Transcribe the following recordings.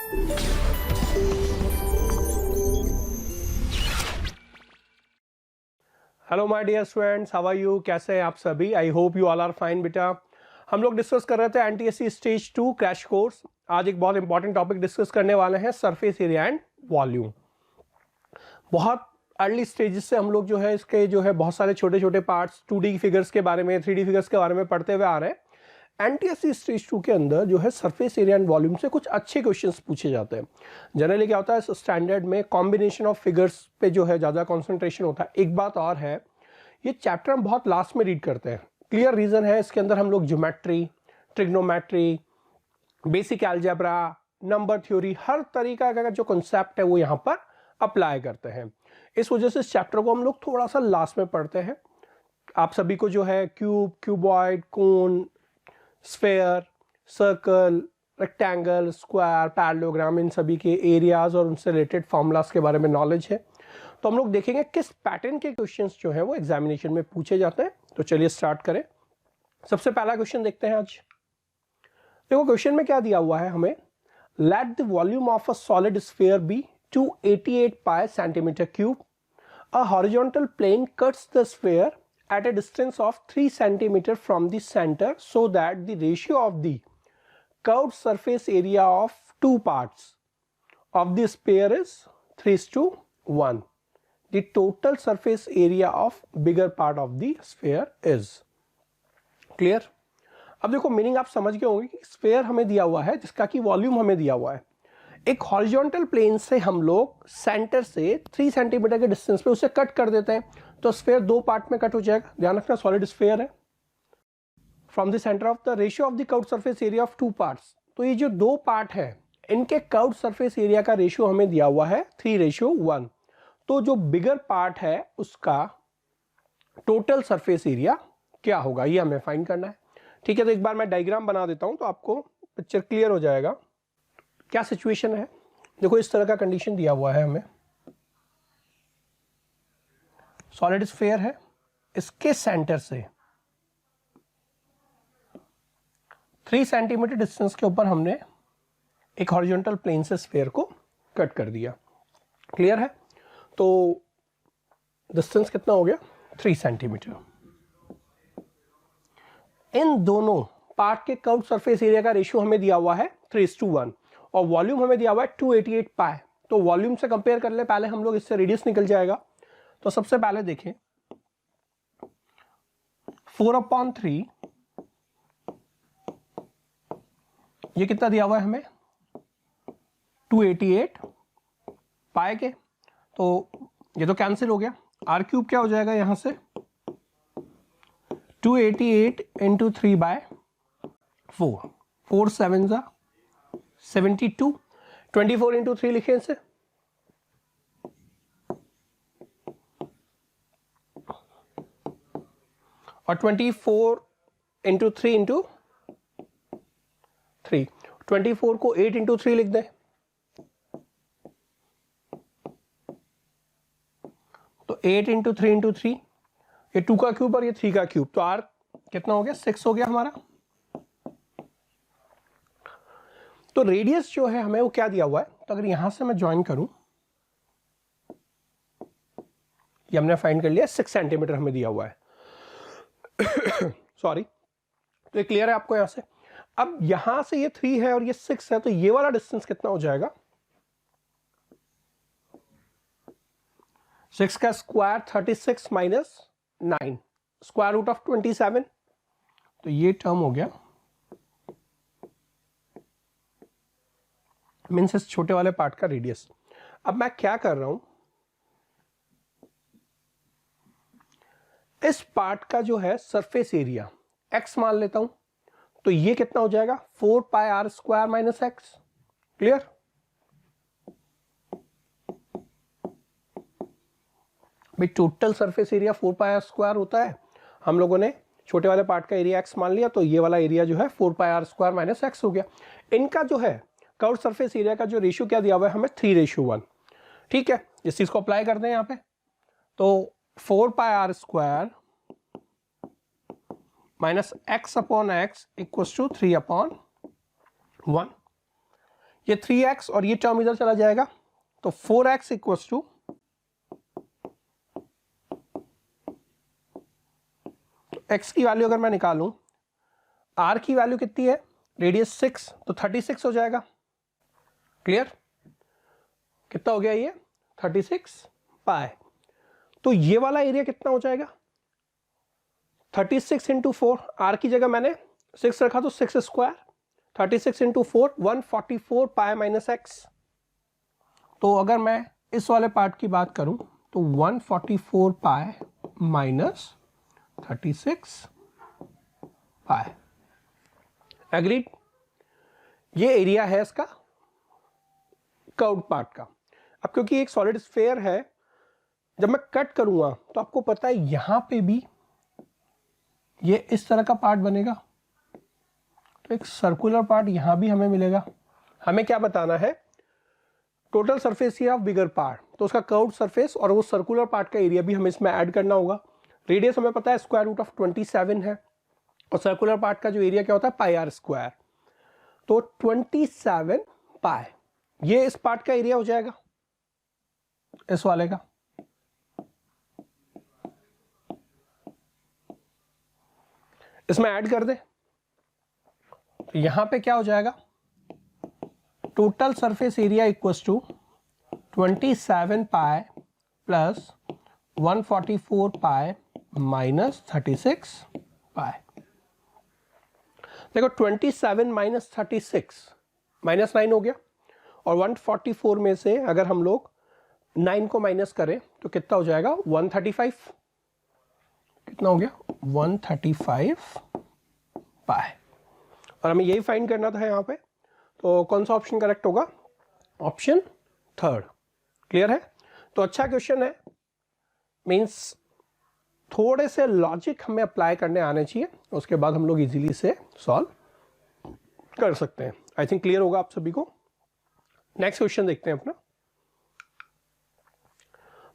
Hello my dear students, how are you? कैसे हैं आप सभी? I hope you all are fine बेटा। हम लोग डिस्कस कर रहे थे एनटीएससी स्टेज 2 क्रैश कोर्स। आज एक बहुत इंपॉर्टेंट टॉपिक डिस्कस करने वाले हैं, सरफेस एरिया एंड वॉल्यूम। बहुत अर्ली स्टेजेस से हम लोग जो है इसके जो है बहुत सारे छोटे छोटे पार्ट्स 2D फिगर्स के बारे में, 3D फिगर्स के बारे में पढ़ते हुए आ रहे हैं। एनटीएससी स्टेज 2 के अंदर जो है सरफेस एरिया एंड वॉल्यूम से कुछ अच्छे क्वेश्चंस पूछे जाते हैं। जनरली क्या होता है, स्टैंडर्ड में कॉम्बिनेशन ऑफ फिगर्स पे जो है ज़्यादा कॉन्सेंट्रेशन होता है। एक बात और है, ये चैप्टर हम बहुत लास्ट में रीड करते हैं। क्लियर रीज़न है, इसके अंदर हम लोग geometry, trigonometry, basic algebra, number theory, हर तरीका का जो कॉन्सेप्ट है वो यहाँ पर अप्लाई करते हैं। इस वजह से इस चैप्टर को हम लोग थोड़ा सा लास्ट में पढ़ते हैं। आप सभी को जो है cube, cuboid, cone, sphere, circle, rectangle, square, parallelogram, इन सभी के एरियाज और उनसे रिलेटेड फॉर्मूलाज के बारे में नॉलेज है। तो हम लोग देखेंगे किस पैटर्न के क्वेश्चंस जो है वो एग्जामिनेशन में पूछे जाते हैं। तो चलिए स्टार्ट करें। सबसे पहला क्वेश्चन देखते हैं आज। देखो क्वेश्चन में क्या दिया हुआ है हमें, let the volume of a solid sphere be 288 pi centimetre cube. A horizontal plane cuts the sphere at a distance of 3 centimeter from the center so that the ratio of the curved surface area of two parts of the sphere is 3:1. The total surface area of bigger part of the sphere is clear। अब देखो meaning आप समझ गए होंगे कि sphere हमें दिया हुआ है जिसका कि वॉल्यूम हमें दिया हुआ है। एक हॉरिजॉन्टल प्लेन से हम लोग सेंटर से 3 सेंटीमीटर के डिस्टेंस पे उसे कट कर देते हैं, तो स्फीयर दो पार्ट में कट हो जाएगा। ध्यान रखना सॉलिड स्फीयर है। From the centre of the ratio of the curved surface area of two parts, तो ये जो दो पार्ट है इनके कर्व्ड सरफेस एरिया का रेशियो हमें दिया हुआ है 3:1। तो जो बिगर पार्ट है उसका टोटल सरफेस एरिया क्या होगा ये हमें फाइंड करना है। ठीक है, तो एक बार मैं डायग्राम बना देता हूं तो आपको पिक्चर क्लियर हो जाएगा। क्या सिचुएशन है, देखो इस तरह का कंडीशन दिया हुआ है हमें। सॉलिड स्फीयर है, इसके सेंटर से 3 सेंटीमीटर डिस्टेंस के ऊपर हमने एक हॉरिजॉन्टल प्लेन से स्फीयर को कट कर दिया। क्लियर है, तो डिस्टेंस कितना हो गया 3 सेंटीमीटर। इन दोनों पार्ट के कर्व्ड सरफेस एरिया का रेशियो हमें दिया हुआ है 3:1 और वॉल्यूम हमें दिया हुआ है 288 पाई। तो वॉल्यूम से कंपेयर कर ले, पहले हम लोग इससे रेडियस निकल जाएगा। तो सबसे पहले देखें 4/3, ये कितना दिया हुआ है हमें 288 पाई के, तो ये तो कैंसिल हो गया। आर क्यूब क्या हो जाएगा यहां से 288 इंटू 3/4, 4 7 72, 24 इंटू 3 लिखे इसे, और 24 इंटू 3 इंटू 3, 24 को 8 इंटू 3 लिख दें, तो 8 इंटू 3 इंटू 3, ये 2 का क्यूब और ये 3 का क्यूब, तो आर कितना हो गया 6 हो गया हमारा। तो रेडियस जो है हमें वो क्या दिया हुआ है, तो अगर यहां से मैं ज्वाइन करूं, ये हमने फाइंड कर लिया 6 सेंटीमीटर हमें दिया हुआ है। सॉरी, तो ये क्लियर है आपको यहां से। अब यहां से ये 3 है और ये 6 है, तो ये वाला डिस्टेंस कितना हो जाएगा 6 का स्क्वायर 36 माइनस 9, स्क्वायर रूट ऑफ 27, तो ये टर्म हो गया मीन्स इस छोटे वाले पार्ट का रेडियस। अब मैं क्या कर रहा हूं, इस पार्ट का जो है सरफेस एरिया x मान लेता हूं, तो ये कितना हो जाएगा 4 pi r square minus x. Clear, भाई total surface area 4 pi r square होता है, हम लोगों ने छोटे वाले पार्ट का एरिया x मान लिया, तो ये वाला एरिया जो है 4 pi r square minus x हो गया। इनका जो है कर्व्ड सरफेस एरिया का जो रेशियो क्या दिया हुआ है हमें 3:1। ठीक है, इस चीज को अप्लाई कर दें यहाँ पे, तो 4 pi r square minus x upon x equals to 3/1। ये 3x और ये टर्म इधर चला जाएगा, तो 4x इक्वल्स टू x की वैल्यू अगर मैं निकालूं, r की वैल्यू कितनी है, रेडियस 6, तो 36 हो जाएगा। क्लियर? कितना हो गया ये, 36 पाई। तो ये वाला एरिया कितना हो जाएगा, 36 इंटू 4, आर की जगह मैंने 6 रखा तो 6 square, 36 into 4 144 pi minus x. तो अगर मैं इस वाले पार्ट की बात करूं तो 144 पाई माइनस 36 पाई। एग्रीड? ये एरिया है इसका कर्व्ड पार्ट का। अब क्योंकि एक सॉलिड स्फीयर है, जब मैं कट करूंगा तो आपको पता है यहां पे भी ये इस तरह का पार्ट बनेगा, तो एक सर्कुलर पार्ट यहां भी हमें मिलेगा। हमें क्या बताना है, total surface area of bigger part, तो उसका कर्व्ड सरफेस और वो सर्कुलर पार्ट का एरिया भी हमें इसमें ऐड करना होगा। रेडियस हमें पता है स्क्वायर रूट ऑफ 27 है, और सर्कुलर पार्ट का जो एरिया क्या होता है, पाई आर स्क्वायर, तो 27 पाई, ये इस पार्ट का एरिया हो जाएगा, इस वाले का। इसमें ऐड कर दे, तो यहां पे क्या हो जाएगा, total surface area equals to 27 pi plus 144 pi minus 36 pi. देखो 27 माइनस 36 माइनस 9 हो गया, और 144 में से अगर हम लोग 9 को माइनस करें तो कितना हो जाएगा, 135। कितना हो गया, 135 पाई। और हमें यही फाइंड करना था यहाँ पे, तो कौन सा ऑप्शन करेक्ट होगा, ऑप्शन थर्ड। क्लियर है? तो अच्छा क्वेश्चन है, मींस थोड़े से लॉजिक हमें अप्लाई करने आने चाहिए, उसके बाद हम लोग इजीली से सॉल्व कर सकते हैं। आई थिंक क्लियर होगा आप सभी को। नेक्स्ट क्वेश्चन देखते हैं अपना।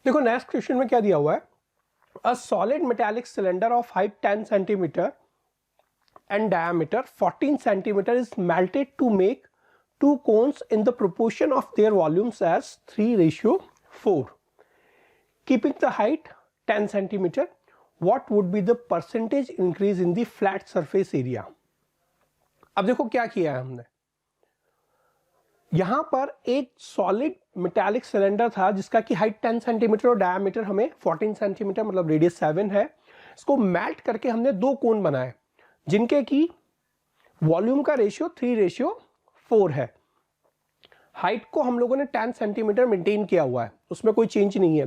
देखो नेक्स्ट क्वेश्चन में क्या दिया हुआ है, a solid metallic cylinder of height 10 centimetre and diameter 14 centimeter is melted to make two cones in the proportion of their volumes as 3:4. Keeping the height 10 centimeter, what would be the percentage increase in the flat surface area? अब देखो क्या किया है हमने, यहां पर एक solid metallic cylinder था जिसका कि हाइट 10 सेंटीमीटर और डायमीटर हमें 14 सेंटीमीटर मतलब रेडियस 7 है। इसको मेल्ट करके हमने दो कोन बनाए जिनके की वॉल्यूम का रेशियो 3:4 है। हाइट को हम लोगों ने 10 सेंटीमीटर मेंटेन किया हुआ है, उसमें कोई चेंज नहीं है।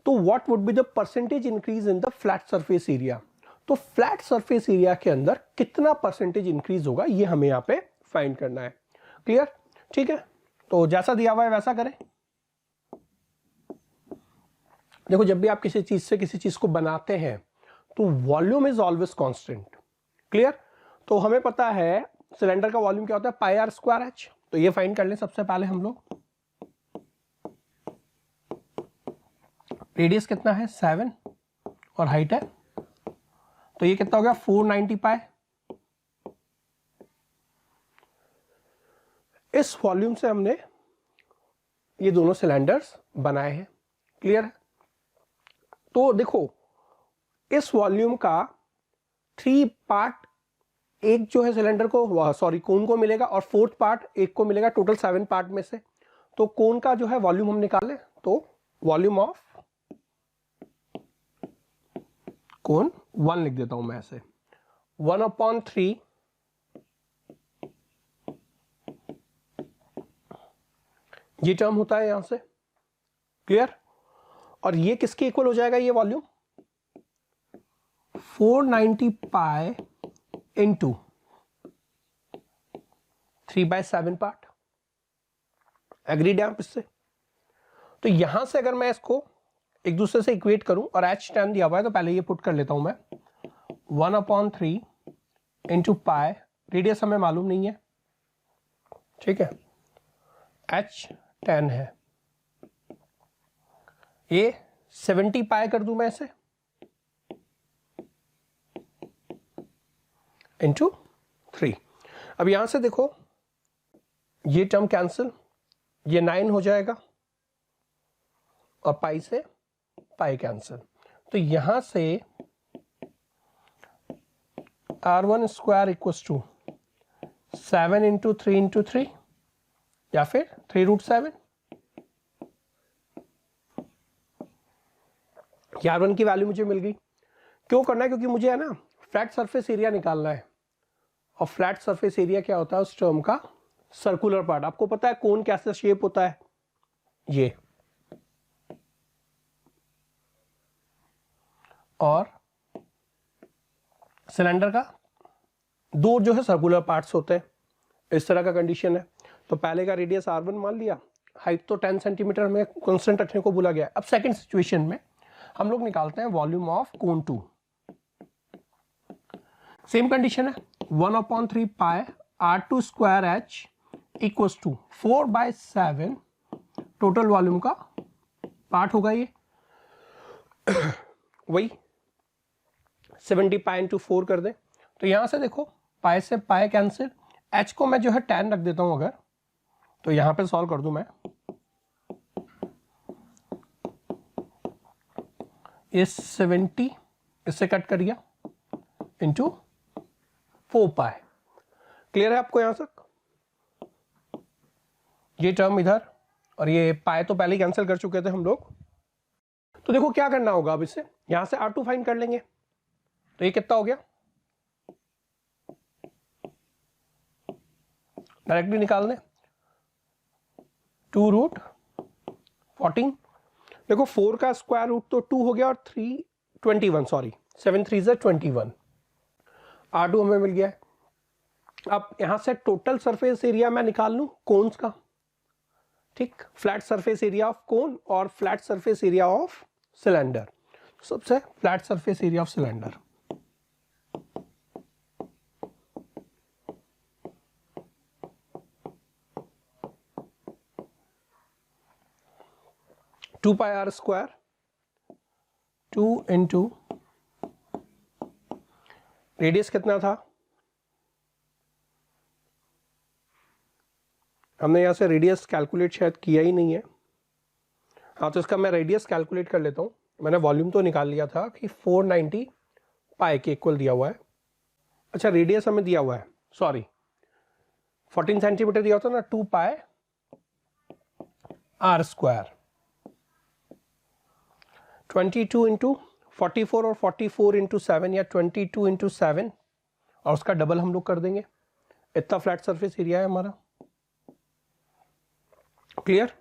तो what would be the percentage increase in the flat surface area, तो फ्लैट सरफेस एरिया के अंदर कितना परसेंटेज इंक्रीज होगा ये हमें यहाँ पे फाइंड करना है। क्लियर? ठीक है, तो जैसा दिया हुआ है वैसा करें। देखो जब भी आप किसी चीज से किसी चीज को बनाते हैं तो volume is always constant. Clear? तो हमें पता है सिलेंडर का वॉल्यूम क्या होता है, पाई आर स्क्वायर एच, तो ये फाइंड कर लें सबसे पहले हम लोग। रेडियस कितना है 7 और हाइट है, तो ये कितना हो गया 490 पाई। इस वॉल्यूम से हमने ये दोनों सिलेंडर्स बनाए हैं। क्लियर है? तो देखो इस वॉल्यूम का 3 पार्ट एक जो है सिलेंडर को सॉरी कोन को मिलेगा और 4th पार्ट एक को मिलेगा, टोटल 7 पार्ट में से। तो कोन का जो है वॉल्यूम हम निकालें तो वॉल्यूम ऑफ कोन 1 लिख देता हूं मैं ऐसे, 1/3 ये टर्म होता है यहां से। क्लियर? और ये किसके इक्वल हो जाएगा, ये volume 490 pi into 3/7 part. Agreed है आप इससे? तो यहां से अगर मैं इसको एक दूसरे से इक्वेट करूं और h10 दिया हुआ है तो पहले ये पुट कर लेता हूं मैं, 1/3 इंटू पाई, रेडियस हमें मालूम नहीं है, ठीक है, h10 है, ये 70 पाई कर दूं मैं इसे इंटू 3। अब यहां से देखो ये टर्म कैंसिल, ये 9 हो जाएगा और पाई से पाई कैंसिल। तो यहां से r1 square equals to 7 into 3 into 3 या फिर 3√7। r1 की वैल्यू मुझे मिल गई। क्यों करना है? क्योंकि मुझे है ना फ्लैट सरफेस एरिया निकालना है, और फ्लैट सरफेस एरिया क्या होता है उस टर्म का? Circular part. आपको पता है कोन कैसा शेप होता है? ये। और सिलेंडर का दो जो है सर्कुलर पार्ट्स होते हैं। इस तरह का कंडीशन है। तो पहले का रेडियस r1 मान लिया, हाइट तो 10 सेंटीमीटर में कांस्टेंट रखने को बोला गया है। अब सेकंड सिचुएशन में हम लोग निकालते हैं volume of cone 2। Same condition है, 1/3 pi r2 square h equals to 4/7 total volume का पार्ट होगा ये। वही 70 पाई इंटू 4 कर दें। तो यहां से देखो पाई से पाई कैंसिल, h को मैं जो है 10 रख देता हूं अगर, तो यहां पे सॉल्व कर दूं मैं। ये 70 इससे कट कर दिया इंटू 4 पाई। क्लियर है आपको यहां तक? ये टर्म इधर और ये पाई तो पहले ही कैंसिल कर चुके थे हम लोग। तो देखो क्या करना होगा अब इससे, यहां से r2 फाइंड कर लेंगे। तो ये कितना हो गया? डायरेक्टली निकाल दें, 2√14। देखो 4 का स्क्वायर रूट तो 2 हो गया और 3 21, सॉरी 7 3 21। r2 हमें मिल गया है। अब यहां से टोटल सरफेस एरिया मैं निकाल लूं कोन्स का, ठीक? Flat surface area of cone और flat surface area of cylinder. सबसे flat surface area of cylinder, two pi r square 2 into radius कितना था? हमने यहां से रेडियस कैलकुलेट शायद किया ही नहीं है। हाँ, तो इसका मैं रेडियस कैलकुलेट कर लेता हूं। मैंने वॉल्यूम तो निकाल लिया था कि 490 पाई के इक्वल दिया हुआ है। अच्छा, रेडियस हमें दिया हुआ है, सॉरी 14 सेंटीमीटर दिया होता ना, 2 पाई r स्क्वायर 22 इंटू 44 और 44 इंटू 7 या 22 इंटू 7 और उसका डबल हम लोग कर देंगे। इतना फ्लैट सरफेस एरिया है हमारा। क्लियर?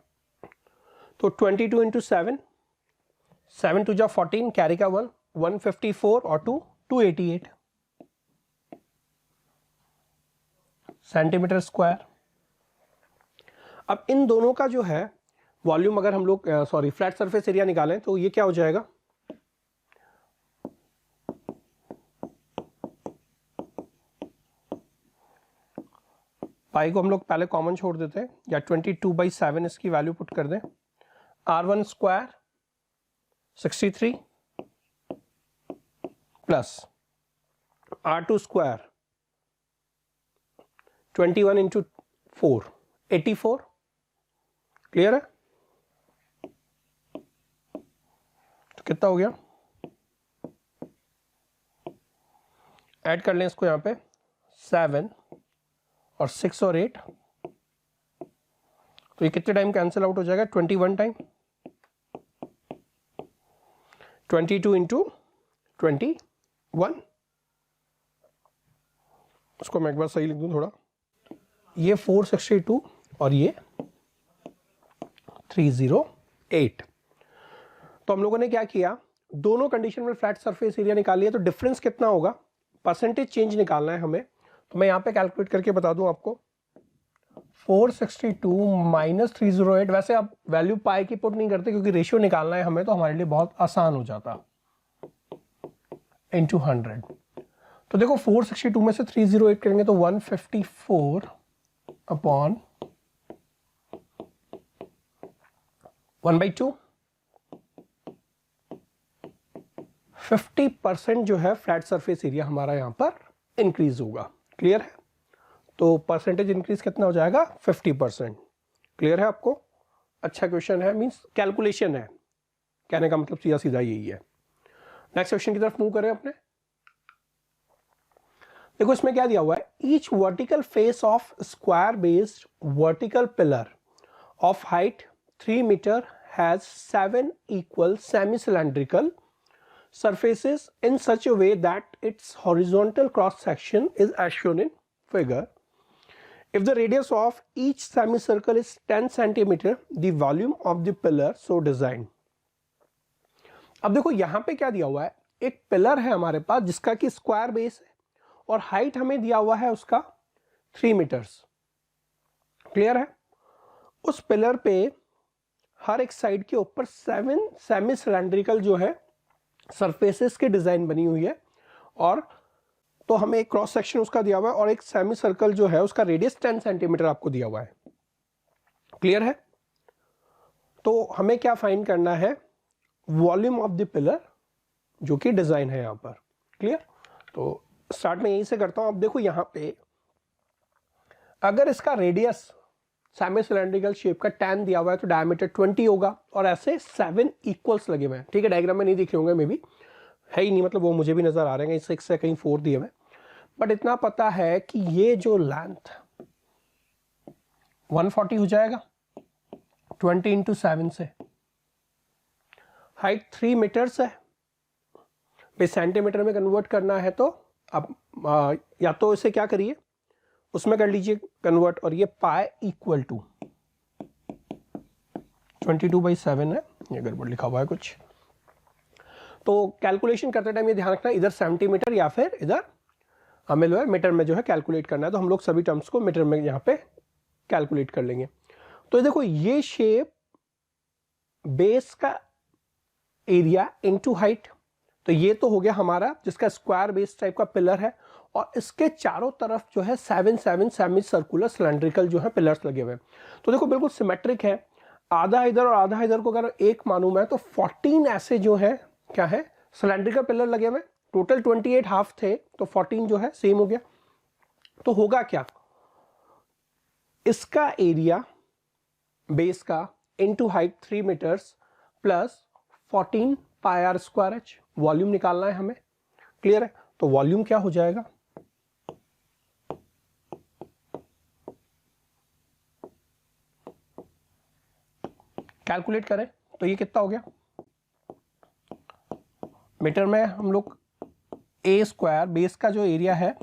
तो 22 इंटू 7, 7 टू जा 14, कैरी का 1, 154 और 2 288 सेंटीमीटर स्क्वायर। अब इन दोनों का जो है वॉल्यूम अगर हम लोग सॉरी फ्लैट सरफेस एरिया निकालें तो ये क्या हो जाएगा? पाई को हम लोग पहले कॉमन छोड़ देते हैं, या 22/7 इसकी वैल्यू पुट कर दें। r1 square 63 plus r2 square 21 into 4 84। Clear है? तो कितना हो गया? ऐड कर लें इसको यहां पे, 7 और 6 और 8, तो ये कितने टाइम कैंसिल आउट हो जाएगा? 21 टाइम। 22 इंटू 21, उसको मैं एक बार सही लिख दूं थोड़ा, ये 462 और ये 308। तो हम लोगों ने क्या किया, दोनों कंडीशन में फ्लैट सरफेस एरिया निकाल लिया। तो डिफरेंस कितना होगा, परसेंटेज चेंज निकालना है हमें। तो मैं यहां पे कैलकुलेट करके बता दूं आपको, 462 माइनस 308। वैसे आप वैल्यू पाई की पुट नहीं करते क्योंकि रेशियो निकालना है हमें, तो हमारे लिए बहुत आसान हो जाता, इंटू 100। तो देखो 462 में से 308 करेंगे तो 154 अपॉन 1/2। 50% जो है फ्लैट सरफेस एरिया हमारा यहां पर इंक्रीज होगा। क्लियर है? तो परसेंटेज इंक्रीज कितना हो जाएगा 50%। क्लियर है आपको? अच्छा क्वेश्चन है, मीन्स कैलकुलेशन है, कहने का मतलब सीधा सीधा यही है। नेक्स्ट क्वेश्चन की तरफ मूव करें अपने। देखो इसमें क्या दिया हुआ है, each vertical face of square based vertical pillar of height 3 metre has 7 equal semi cylindrical surfaces in such a way that its horizontal cross section is as shown in figure. If the radius of each semicircle is 10 centimeter, the volume of the pillar so designed. अब देखो यहां पे क्या दिया हुआ है, एक pillar है हमारे पास जिसका कि स्क्वायर बेस है और हाइट हमें दिया हुआ है उसका 3 मीटर्स। क्लियर है? उस पिलर पे हर एक साइड के ऊपर 7 सेमी सिलेंड्रिकल जो है सरफेसेस की डिजाइन बनी हुई है, और तो हमें एक क्रॉस सेक्शन उसका दिया हुआ है और एक सेमी सर्कल जो है उसका रेडियस 10 सेंटीमीटर आपको दिया हुआ है। क्लियर है? तो हमें क्या फाइंड करना है, वॉल्यूम ऑफ द पिलर जो कि डिजाइन है यहां पर। क्लियर? तो स्टार्ट में यहीं से करता हूं। अब देखो यहां पे अगर इसका रेडियस सेमी सिलेंड्रिकल शेप का 10 दिया हुआ है तो डायमीटर 20 होगा, और ऐसे 7 इक्वल्स लगे हुए हैं। ठीक है, डायग्राम में नहीं दिख रहे होंगे, मे बी है ही नहीं, मतलब वो मुझे भी नजर आ रहे हैं, इससे से कहीं 4 दिए हुए, बट इतना पता है कि ये जो लेंथ 140 हो जाएगा 20 इंटू 7 से, हाइट 3 मीटर्स है, भाई सेंटीमीटर में कन्वर्ट करना है तो अब या तो इसे क्या करिए उसमें कर लीजिए कन्वर्ट, और ये पाई इक्वल टू 22/7 है, ये गड़बड़ लिखा हुआ है कुछ। तो कैलकुलेशन करते टाइम ये ध्यान रखना इधर सेंटीमीटर या फिर इधर हमें जो है मीटर में जो है कैलकुलेट करना है, तो हम लोग सभी टर्म्स को मीटर में यहाँ पे कैलकुलेट कर लेंगे। तो देखो ये शेप बेस का एरिया इनटू हाइट, तो ये तो हो गया हमारा जिसका स्क्वायर बेस टाइप का पिलर है, और इसके चारों तरफ जो है 7 सेमी सर्कुलर सिलेंड्रिकल जो है पिलर्स लगे हुए हैं। तो देखो बिल्कुल सिमेट्रिक है, आधा इधर और आधा इधर को अगर एक मालूम है तो 14 ऐसे जो है क्या है सिलेंड्रिकल पिलर लगे हुए। टोटल 28 हाफ थे, तो 14 जो है सेम हो गया। तो होगा क्या, इसका एरिया बेस का into height 3 metres plus 14 pi r square h, volume निकालना है हमें। क्लियर है? तो वॉल्यूम क्या हो जाएगा, कैलकुलेट करें तो ये कितना हो गया, मीटर में हम लोग ए स्क्वायर बेस का जो एरिया है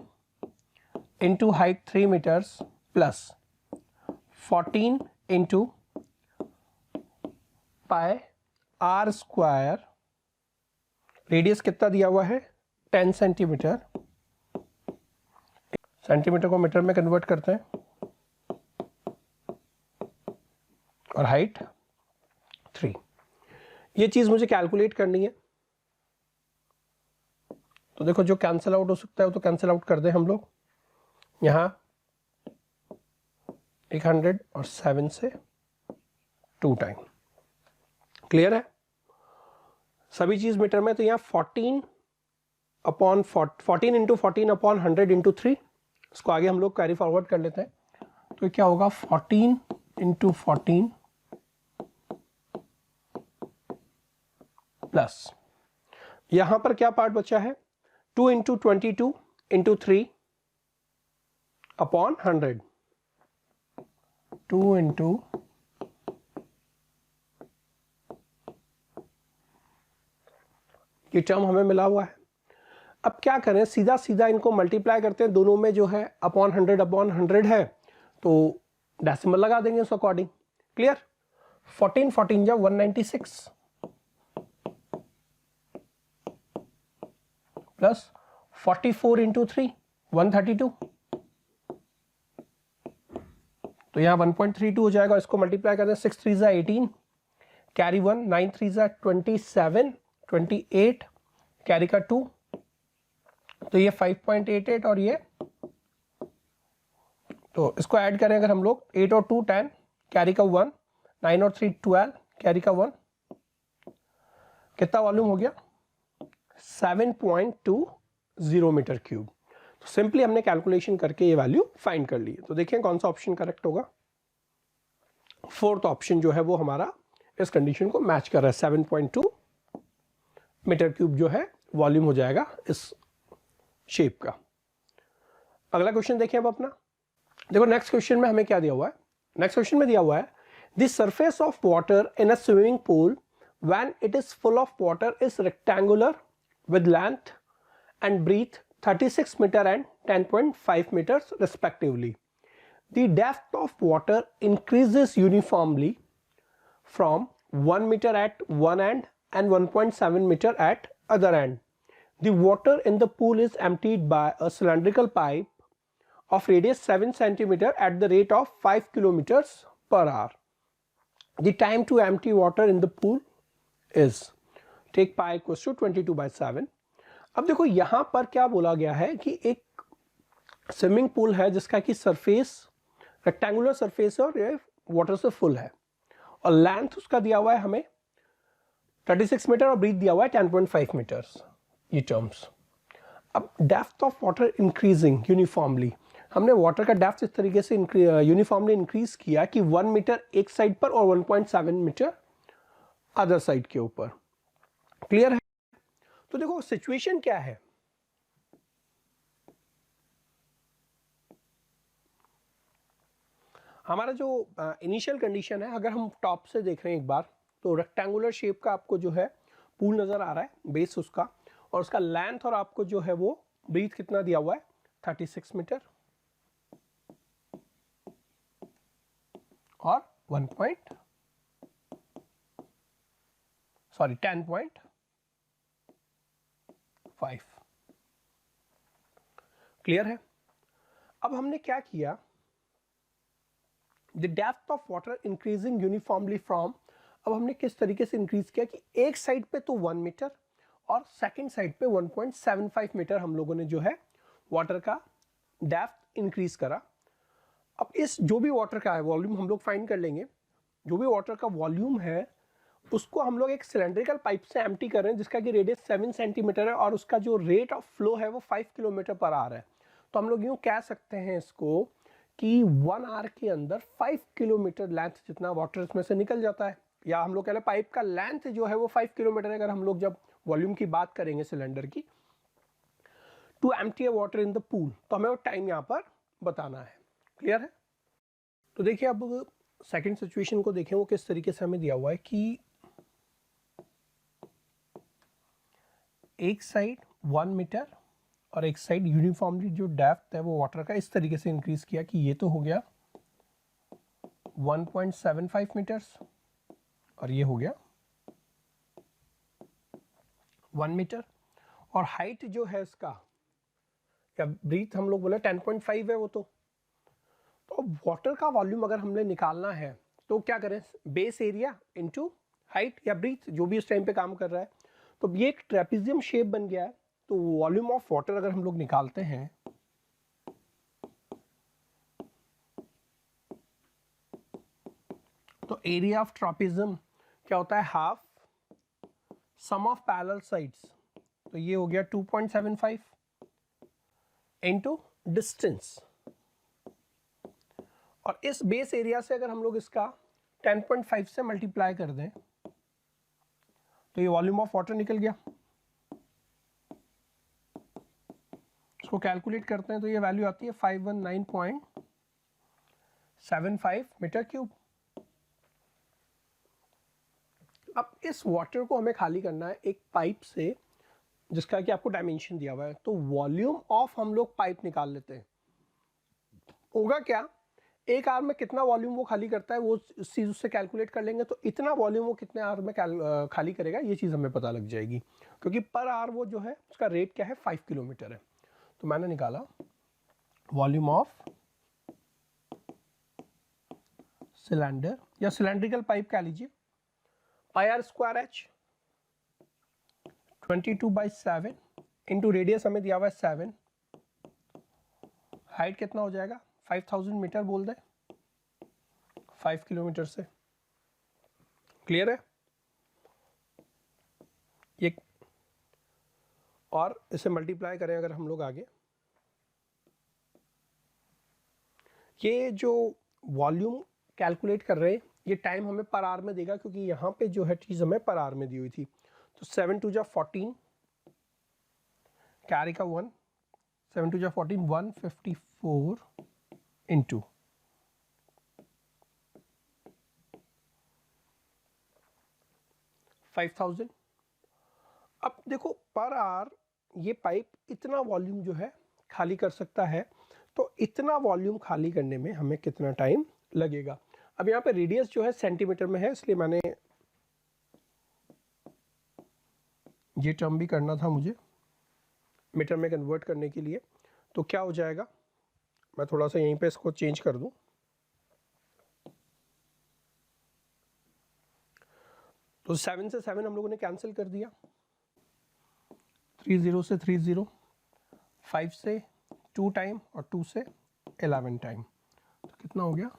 into height 3 metres plus 14 into pi r square, radius कितना दिया हुआ है 10 सेंटीमीटर, सेंटीमीटर को मीटर में कन्वर्ट करते हैं, और हाइट 3। ये चीज मुझे कैलकुलेट करनी है। तो देखो जो कैंसिल आउट हो सकता है वो तो कैंसिल आउट कर दें हम लोग, यहां 100 और 7 से 2 टाइम। क्लियर है? सभी चीज मीटर में, तो यहाँ 14 इंटू 14 अपॉन 100 इंटू 3, इसको आगे हम लोग कैरी फॉरवर्ड कर लेते हैं। तो क्या होगा 14 इंटू 14 प्लस यहां पर क्या पार्ट बचा है 2 इंटू 22 इंटू 3 अपॉन 100, 2 इंटू ये टर्म हमें मिला हुआ है। अब क्या करें, सीधा सीधा इनको मल्टीप्लाई करते हैं, दोनों में जो है अपॉन 100 है तो डेसिमल लगा देंगे उस अकॉर्डिंग। क्लियर? 14 जब 196 प्लस 44 इंटू 3 132, तो यहाँ 1.32 हो जाएगा। इसको मल्टीप्लाई करते हैं 6 3 जा 18, कैरी 1, 9 3 जा 27, 28 कैरी का 2, तो ये 5.88, और ये तो इसको ऐड करें अगर हम लोग 8 और 2 10 कैरी का 1, 9 और 3 12 कैरी का 1, कितना वॉल्यूम हो गया 7.20 मीटर क्यूब। तो सिंपली हमने कैलकुलेशन करके ये वैल्यू फाइंड कर ली है। तो देखिए कौन सा ऑप्शन करेक्ट होगा। फोर्थ ऑप्शन जो है वो हमारा इस कंडीशन को मैच कर रहा है। 7.2 मीटर क्यूब जो है वॉल्यूम हो जाएगा इस शेप का। अगला क्वेश्चन देखें अब अपना। देखो नेक्स्ट क्वेश्चन में हमें क्या दिया हुआ है। नेक्स्ट क्वेश्चन में दिया हुआ है the surface of water in a swimming pool when it is full of water is rectangular with length and breadth 36 meter and 10.5 meters respectively. The depth of water increases uniformly from 1 meter at one end and 1.7 meter at other end. The water in the pool is emptied by a cylindrical pipe of radius 7 centimeter at the rate of 5 kilometers per hour. The time to empty water in the pool is, take pi equals to 22/7. अब देखो यहां पर क्या बोला गया है कि एक स्विमिंग पूल है जिसका कि सरफेस रेक्टेंगुलर सरफेस है और ये वाटर से फुल है और लेंथ उसका दिया हुआ है हमें 36 मीटर और ब्रीथ दिया हुआ है 10.5 मीटर्स, ये टर्म्स। अब depth of water increasing uniformly, हमने वाटर का डेप्थ इस तरीके से यूनिफॉर्मली इंक्रीज किया कि 1 मीटर एक साइड पर और 1.7 मीटर अदर साइड के ऊपर। क्लियर है? तो देखो सिचुएशन क्या है। हमारा जो इनिशियल कंडीशन है, अगर हम टॉप से देख रहे हैं एक बार, तो रेक्टेंगुलर शेप का आपको जो है पूल नजर आ रहा है, बेस उसका, और उसका लेंथ और आपको जो है वो ब्रीथ कितना दिया हुआ है 36 मीटर और 10.5। क्लियर है? अब हमने क्या किया, the depth of water increasing uniformly from, अब हमने किस तरीके से इंक्रीज किया कि एक साइड पे तो 1 मीटर और सेकंड साइड पे 1.75 मीटर हम लोगों ने जो है वाटर का डेप्थ इंक्रीज करा। अब इस जो भी वाटर का है वॉल्यूम हम लोग फाइंड कर लेंगे। जो भी वाटर का वॉल्यूम है उसको हम लोग एक सिलेंड्रिकल पाइप से एम्प्टी कर रहे हैं जिसका कि रेडियस 7 सेंटीमीटर है और उसका जो रेट ऑफ फ्लो है वो 5 किलोमीटर पर आवर है। तो हम लोग यूँ कह सकते हैं इसको कि 1 आवर के अंदर 5 किलोमीटर लेंथ जितना वाटर इसमें से निकल जाता है, या हम लोग कह लें पाइप का लेंथ जो है वो 5 किलोमीटर है। अगर हम लोग जब वॉल्यूम की बात करेंगे सिलेंडर की, to empty water in the pool, तो हमें वो टाइम यहाँ पर बताना है। क्लियर है? तो देखिए अब सेकंड सिचुएशन को देखें, वो किस तरीके से हमें दिया हुआ है कि एक साइड 1 मीटर और एक साइड यूनिफॉर्मली जो डेप्थ है वो वाटर का इस तरीके से इंक्रीज किया कि ये तो हो गया 1.75 मीटर्स और ये हो गया 1 मीटर, और हाइट जो है इसका या ब्रीथ हम लोग बोले 10.5 है वो। तो वाटर का वॉल्यूम अगर हमने निकालना है तो क्या करें, बेस एरिया इनटू हाइट या ब्रीथ जो भी इस टाइम पे काम कर रहा है। तो ये एक ट्रेपेजियम शेप बन गया है। तो वॉल्यूम ऑफ वाटर अगर हम लोग निकालते हैं तो एरिया ऑफ ट्रेपेजियम क्या होता है, half sum of parallel sides. तो ये हो गया 2.75 इनटू डिस्टेंस, और इस बेस एरिया से अगर हम लोग इसका 10.5 से मल्टीप्लाई कर दें तो ये वॉल्यूम ऑफ वाटर निकल गया। इसको कैलकुलेट करते हैं तो ये वैल्यू आती है 519.75 मीटर क्यूब। अब इस वाटर को हमें खाली करना है एक पाइप से जिसका कि आपको डायमेंशन दिया हुआ है। तो वॉल्यूम ऑफ हम लोग पाइप निकाल लेते हैं। होगा क्या, एक आवर में कितना वॉल्यूम वो खाली करता है वो चीज़ उससे कैलकुलेट कर लेंगे, तो इतना वॉल्यूम वो कितने आवर में खाली करेगा ये चीज़ हमें पता लग जाएगी, क्योंकि पर आवर वो जो है उसका रेट क्या है 5 किलोमीटर है। तो मैंने निकाला वॉल्यूम ऑफ सिलेंडर या सिलेंड्रिकल पाइप कह लीजिए, pi r square h 22/7 into radius हमें दिया हुआ है 7, हाइट कितना हो जाएगा 5000 मीटर बोल दे, 5 किलोमीटर से। क्लियर है? ये और इसे मल्टीप्लाई करें अगर हम लोग आगे ये जो वॉल्यूम कैलकुलेट कर रहे हैं ये टाइम हमें पर आवर में देगा, क्योंकि यहाँ पे जो है चीज़ हमें पर आवर में दी हुई थी। तो 7 2 जा 14, कैरी का 1, 7 2 जा 14, 154 इंटू 5000। अब देखो पर आवर ये पाइप इतना वॉल्यूम जो है खाली कर सकता है, तो इतना वॉल्यूम खाली करने में हमें कितना टाइम लगेगा। अब यहाँ पे रेडियस जो है सेंटीमीटर में है, इसलिए मैंने ये टर्म भी करना था मुझे मीटर में कन्वर्ट करने के लिए। तो क्या हो जाएगा, मैं थोड़ा सा यहीं पे इसको चेंज कर दूं। तो 7 से 7 हम लोगों ने कैंसिल कर दिया, 30 से 30, 5 से 2 टाइम और 2 से 11 टाइम। तो कितना हो गया,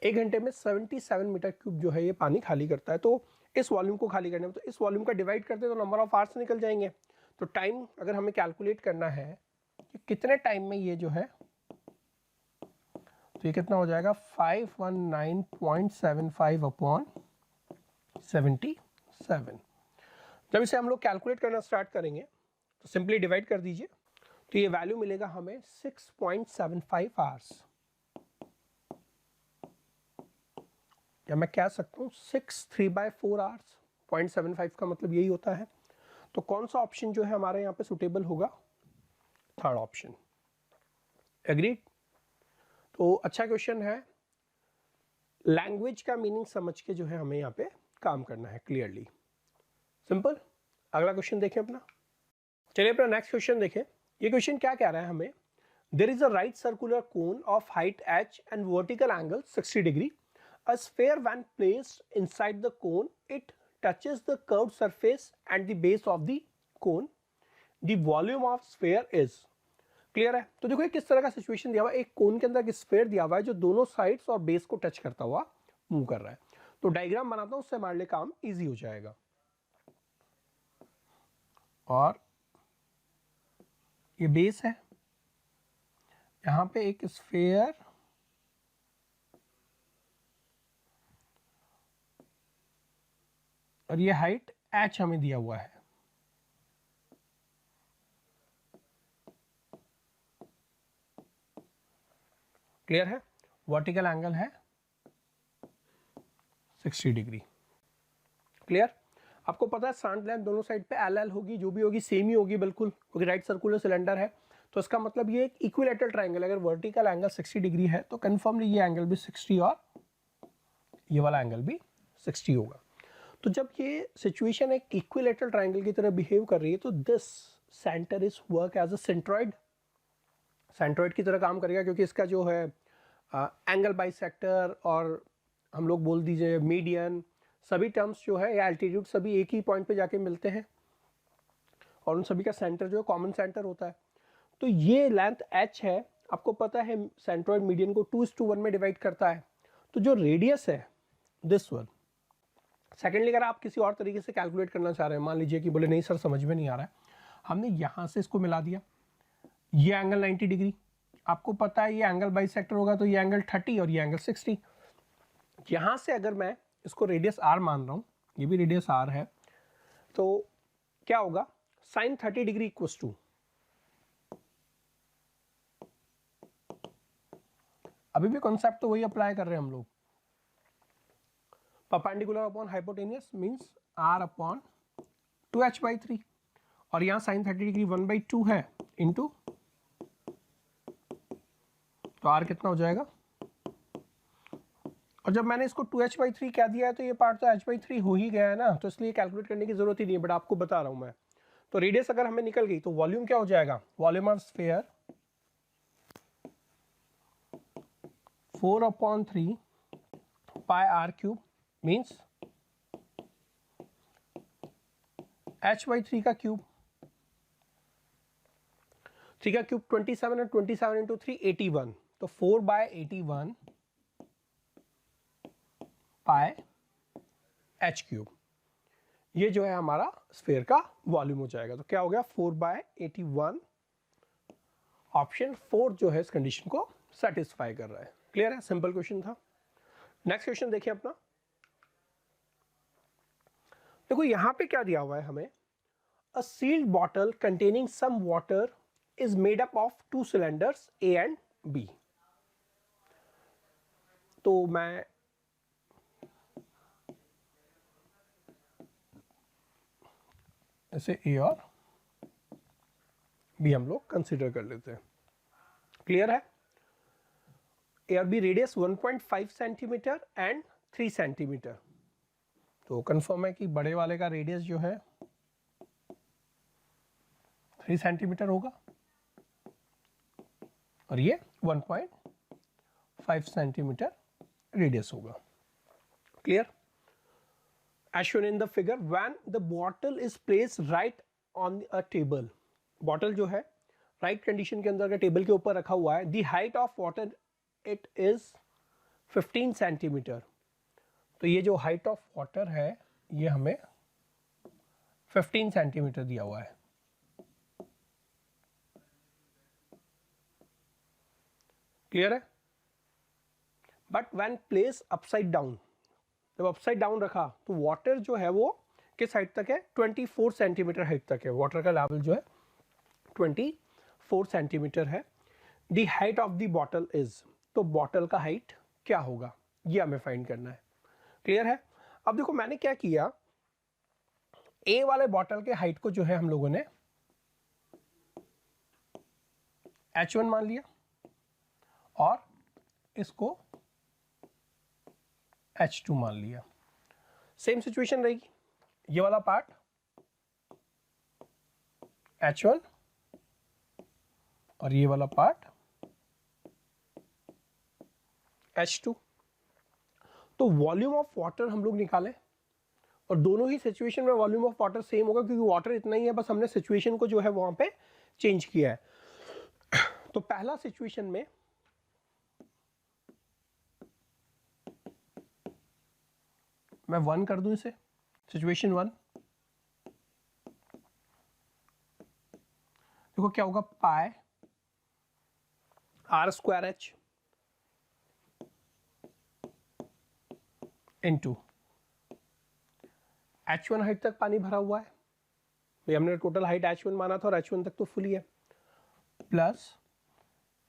1 घंटे में 77 मीटर क्यूब जो है ये पानी खाली करता है। तो इस वॉल्यूम को खाली करने में, तो इस वॉल्यूम का डिवाइड करते हैं तो नंबर ऑफ आवर्स निकल जाएंगे। तो टाइम अगर हमें कैलकुलेट करना है कि कितने टाइम में ये जो है, तो ये कितना हो जाएगा 519.75 अपॉन 77। जब इसे हम लोग कैलकुलेट करना स्टार्ट करेंगे तो सिंपली डिवाइड कर दीजिए, तो ये वैल्यू मिलेगा हमें 6.75 आवर्स, या मैं कह सकता हूँ 6 3/4 आवर्स। 0.75 का मतलब यही होता है। तो कौन सा ऑप्शन जो है हमारे यहाँ पे सुटेबल होगा, थर्ड ऑप्शन। एग्रीड। तो अच्छा क्वेश्चन है, लैंग्वेज का मीनिंग समझ के जो है हमें यहाँ पे काम करना है क्लियरली, सिंपल। अगला क्वेश्चन देखें अपना, चलिए अपना नेक्स्ट क्वेश्चन देखें। ये क्वेश्चन क्या कह रहा है हमें, there is a right circular cone of height h and vertical angle 60 degree. A sphere when placed inside the cone, it touches the curved surface at the base of the cone. The volume of sphere is, clear है। तो देखो ये किस तरह का situation दिया हुआ है, एक कोन के अंदर एक स्फीयर दिया हुआ है जो दोनों साइड्स और बेस को टच करता हुआ मूव कर रहा है। तो डायग्राम बनाता हूं, उससे हमारे लिए काम इजी हो जाएगा। और ये बेस है, यहां पे एक स्फीयर और ये हाइट h हमें दिया हुआ है। क्लियर है। वर्टिकल एंगल है 60 डिग्री। क्लियर। आपको पता है स्लैंट लेंथ दोनों साइड पे एल एल होगी, जो भी होगी सेम ही होगी बिल्कुल, क्योंकि राइट सर्कुलर सिलेंडर है। तो इसका मतलब ये एक इक्विलेटरल ट्रायंगल, अगर वर्टिकल एंगल 60 डिग्री है तो कन्फर्मली ये एंगल भी 60 और ये वाला एंगल भी 60 होगा। तो जब ये सिचुएशन एक इक्विलेटरल ट्रायंगल की तरह बिहेव कर रही है, तो this centre is work as a centroid, centroid की तरह काम करेगा, क्योंकि इसका जो है एंगल बाइसेक्टर और हम लोग बोल दीजिए मीडियन, सभी टर्म्स जो है या एल्टीट्यूड सभी एक ही पॉइंट पे जाके मिलते हैं और उन सभी का सेंटर जो है कॉमन सेंटर होता है। तो ये लेंथ h है, आपको पता है सेंट्रॉइड मीडियन को 2:1 में डिवाइड करता है। तो जो रेडियस है दिस वन। सेकेंडली अगर आप किसी और तरीके से कैलकुलेट करना चाह रहे हैं, मान लीजिए कि बोले नहीं सर समझ में नहीं आ रहा है, हमने यहाँ से इसको मिला दिया, ये एंगल 90 डिग्री, आपको पता है ये एंगल बाइसेक्टर होगा तो ये एंगल 30 और ये एंगल 60। यहाँ से अगर मैं इसको रेडियस r मान रहा हूँ, ये भी रेडियस r है, तो क्या होगा साइन 30 डिग्री इक्वल्स टू, अभी भी कॉन्सेप्ट तो वही अप्लाई कर रहे हैं हम लोग, perpendicular upon hypotenuse means r upon 2h/3, और यहाँ साइन 30 डिग्री 1/2 है इंटू, तो r कितना हो जाएगा, और जब मैंने इसको 2h/3 कह दिया है तो ये पार्ट तो h/3 हो ही गया है ना, तो इसलिए कैलकुलेट करने की जरूरत ही नहीं है, बट आपको बता रहा हूं मैं। तो रेडियस अगर हमें निकल गई तो वॉल्यूम क्या हो जाएगा, volume of sphere 4/3 pi r³ means h/3 का क्यूब, 3 का क्यूब 27 और 27 इंटू 3 81, तो 4/81 पाई h³, ये जो है हमारा स्फीयर का वॉल्यूम हो जाएगा। तो क्या हो गया 4/81, ऑप्शन 4 जो है इस कंडीशन को सेटिस्फाई कर रहा है। क्लियर है, सिंपल क्वेश्चन था। नेक्स्ट क्वेश्चन देखिए अपना। देखो यहां पे क्या दिया हुआ है हमें, a sealed bottle containing some water is made up of 2 cylinders a and b. तो मैं ऐसे ए और बी हम लोग कंसीडर कर लेते हैं। क्लियर है, ए और B radius 1.5 centimetre and 3 centimetre. तो कंफर्म है कि बड़े वाले का रेडियस जो है 3 सेंटीमीटर होगा और ये 1.5 सेंटीमीटर रेडियस होगा। Clear, as shown in the figure, when the bottle is placed right on a table, bottle जो है राइट कंडीशन के अंदर टेबल के ऊपर रखा हुआ है, the height of water it is 15 centimetre. तो ये जो हाइट ऑफ वाटर है ये हमें 15 सेंटीमीटर दिया हुआ है। क्लियर है, but when place upside down, जब अपसाइड डाउन रखा तो वाटर जो है वो किस हाइट तक है, 24 सेंटीमीटर हाइट तक है। वाटर का लेवल जो है 24 सेंटीमीटर है। The height of the bottle is, तो बॉटल का हाइट क्या होगा ये हमें फाइंड करना है। क्लियर है, अब देखो मैंने क्या किया, ए वाले बॉटल के हाइट को जो है हम लोगों ने H1 मान लिया और इसको H2 मान लिया। सेम सिचुएशन रहेगी, ये वाला पार्ट H1 और ये वाला पार्ट H2। तो वॉल्यूम ऑफ वाटर हम लोग निकालें और दोनों ही सिचुएशन में वॉल्यूम ऑफ वाटर सेम होगा क्योंकि वाटर इतना ही है, बस हमने सिचुएशन को जो है वहां पे चेंज किया है। तो पहला सिचुएशन में मैं 1 कर दूं इसे, सिचुएशन 1। देखो क्या होगा, pi r square h into H1 height तक पानी भरा हुआ है, भाई हमने टोटल हाइट H1 माना था और H1 तक तो फुली है, प्लस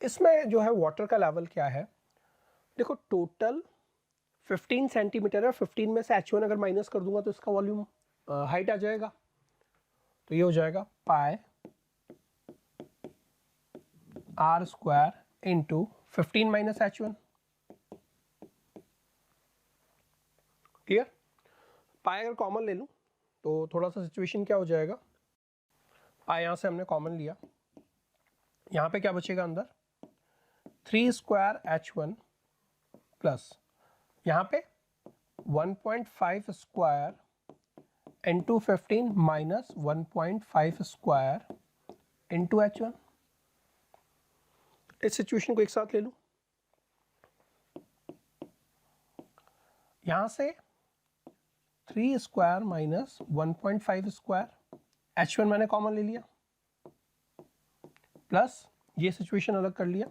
इसमें जो है वाटर का लेवल क्या है, देखो टोटल 15 सेंटीमीटर है, 15 में से H1 अगर माइनस कर दूंगा तो इसका वॉल्यूम हाइट आ जाएगा। तो ये हो जाएगा pi r square into 15 minus H1। Clear, pi अगर कॉमन ले लूं तो थोड़ा सा सिचुएशन क्या हो जाएगा, पाई यहां से हमने कॉमन लिया, यहां पे क्या बचेगा अंदर 3 स्क्वायर H1 प्लस यहाँ पे 1.5 square into 15 minus 1.5 square into H1। इस सिचुएशन को एक साथ ले लूं, यहां से 3 स्क्वायर माइनस 1.5 स्क्वायर, H1 मैंने कॉमन ले लिया, प्लस ये सिचुएशन अलग कर लिया।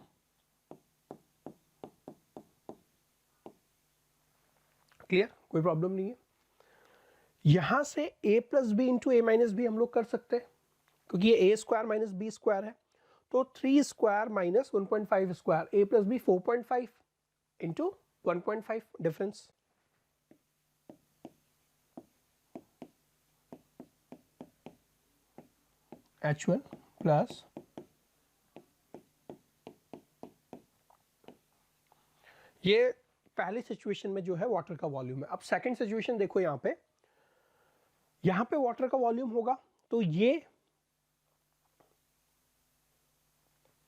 क्लियर, कोई प्रॉब्लम नहीं है। यहां से a plus b into a minus b हम लोग कर सकते हैं क्योंकि ये a square minus b square है, तो 3 square minus 1.5 square, a plus b 4.5 into 1.5 difference. H1 plus ये पहली सिचुएशन में जो है वाटर का वॉल्यूम है। अब सेकंड सिचुएशन देखो, यहां पे वाटर का वॉल्यूम होगा तो ये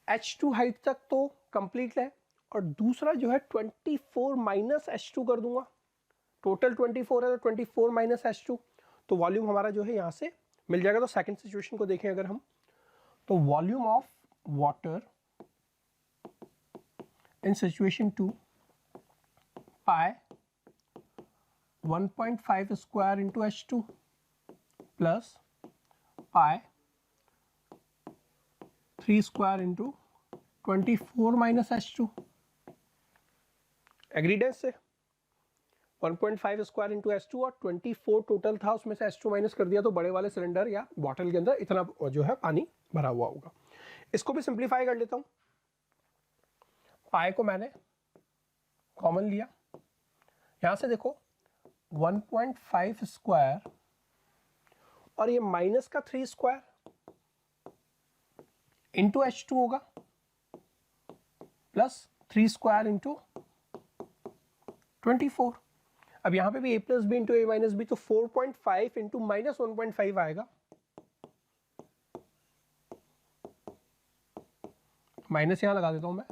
H2 हाइट तक तो कंप्लीट है और दूसरा जो है 24 माइनस H2 कर दूंगा, टोटल 24 है तो 24 माइनस H2, तो वॉल्यूम हमारा जो है यहां से मिल जाएगा। तो सेकंड सिचुएशन को देखें अगर हम, तो volume of water in situation 2 pi 1.5 square into H2 plus pi 3 square into 24 minus H2, एग्रीडेंस से 1.5 स्क्वायर इंटू H2 और 24 टोटल था, उसमें से H2 माइनस कर दिया तो बड़े वाले सिलेंडर या बॉटल के अंदर इतना जो है पानी भरा हुआ होगा। इसको भी सिंप्लीफाई कर लेता हूं। पाई को मैंने कॉमन लिया, यहां से देखो 1.5 स्क्वायर और ये माइनस का 3 स्क्वायर इंटू H2 होगा प्लस 3 स्क्वायर इंटू 24। अब यहां पे भी a plus b into a minus b, तो 4.5 इंटू माइनस 1.5 आएगा, माइनस यहां लगा देता हूं मैं,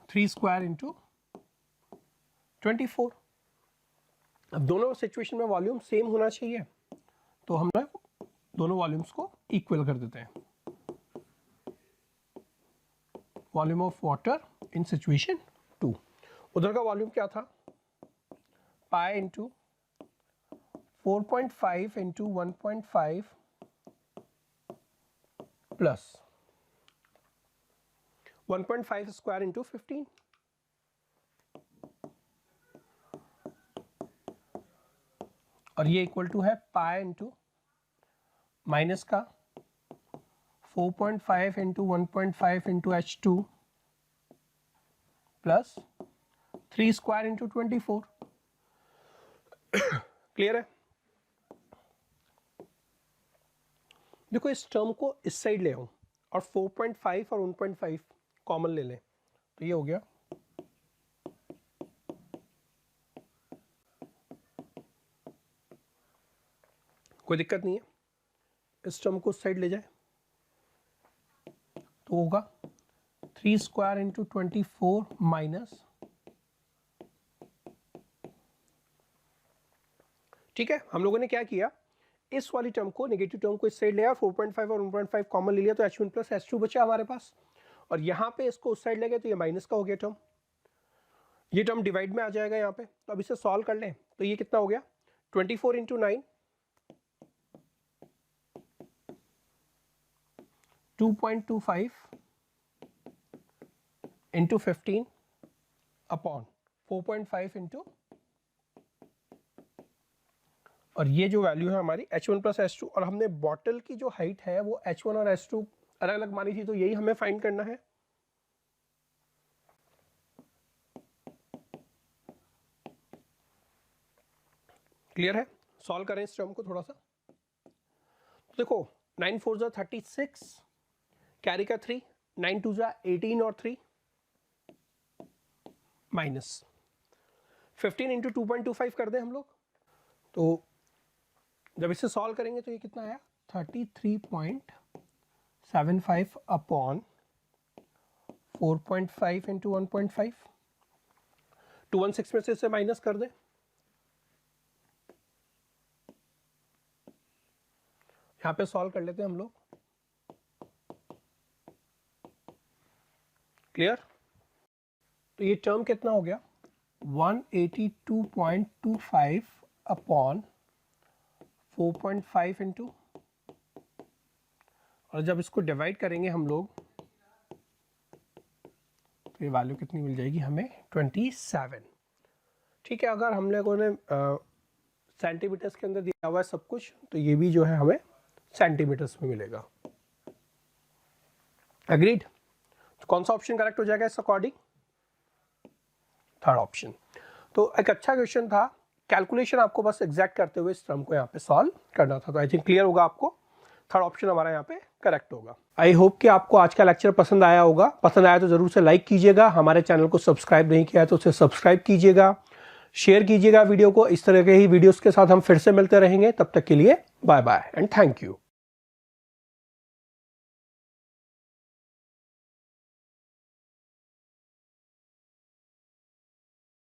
3 स्क्वायर इंटू 24। अब दोनों सिचुएशन में वॉल्यूम सेम होना चाहिए, तो हम दोनों वॉल्यूम्स को इक्वल कर देते हैं। Volume of water in situation 2, उधर का वॉल्यूम क्या था, pi into 4.5 into 1.5 plus 1.5 square into 15, और ये इक्वल टू है पाई इंटू माइनस का 4.5 into 1.5 into H2 plus 3 square into 24। Clear है? देखो इस टर्म को इस साइड ले आऊं और 4.5 और 1.5 कॉमन ले लें, तो ये हो गया कोई दिक्कत नहीं है। इस टर्म को उस साइड ले जाए तो होगा 3 स्क्वायर इंटू 24 माइनस, ठीक है। हम लोगों ने क्या किया, इस वाली टर्म को, नेगेटिव टर्म को इस साइड ले आया, 4.5 और 1.5 कॉमन ले लिया, तो H1 प्लस H2 बचा हमारे पास, और यहाँ पे इसको उस साइड ले गए तो ये माइनस का हो गया टर्म, ये टर्म डिवाइड में आ जाएगा यहाँ पे। तो अब इसे सॉल्व कर लें तो ये कितना हो गया, 24 इंटू 9 2.25 इंटू 15 अपॉन 4.5 इंटू, और ये जो वैल्यू है हमारी H1 प्लस H2, और हमने बॉटल की जो हाइट है वो H1 और H2 अलग अलग मानी थी, तो यही हमें फाइंड करना है। क्लियर है? सॉल्व करें इस टर्म को थोड़ा सा। तो देखो 9 4 जा 36, कैरी का 3, 9 2 जा 18 और 3 माइनस 15 इंटू 2.25 कर दें हम लोग, तो जब इसे सॉल्व करेंगे तो ये कितना आया, 33.75 अपॉन 4.5 इंटू 1.5, 216 में से इसे माइनस कर दें, यहां पे सॉल्व कर लेते हैं हम लोग। क्लियर? तो ये टर्म कितना हो गया, 182.25 अपॉन 4.5 इंटू, और जब इसको डिवाइड करेंगे हम लोग तो ये वैल्यू कितनी मिल जाएगी हमें, 27। ठीक है, अगर हम लोगों ने सेंटीमीटर्स के अंदर दिया हुआ है सब कुछ, तो ये भी जो है हमें सेंटीमीटर्स में मिलेगा। एग्रीड? तो कौन सा ऑप्शन करेक्ट हो जाएगा इस अकॉर्डिंग, थर्ड ऑप्शन। तो एक अच्छा क्वेश्चन था, कैलकुलेशन आपको बस एग्जैक्ट करते हुए इस टर्म को यहाँ पे सॉल्व करना था, तो आई थिंक क्लियर होगा आपको, थर्ड ऑप्शन हमारा यहाँ पे करेक्ट होगा। आई होप कि आपको आज का लेक्चर पसंद आया होगा, पसंद आया तो जरूर से लाइक कीजिएगा, हमारे चैनल को सब्सक्राइब नहीं किया है तो उसे सब्सक्राइब कीजिएगा, शेयर कीजिएगा वीडियो को। इस तरह के ही वीडियोस के साथ हम फिर से मिलते रहेंगे, तब तक के लिए bye bye and thank you.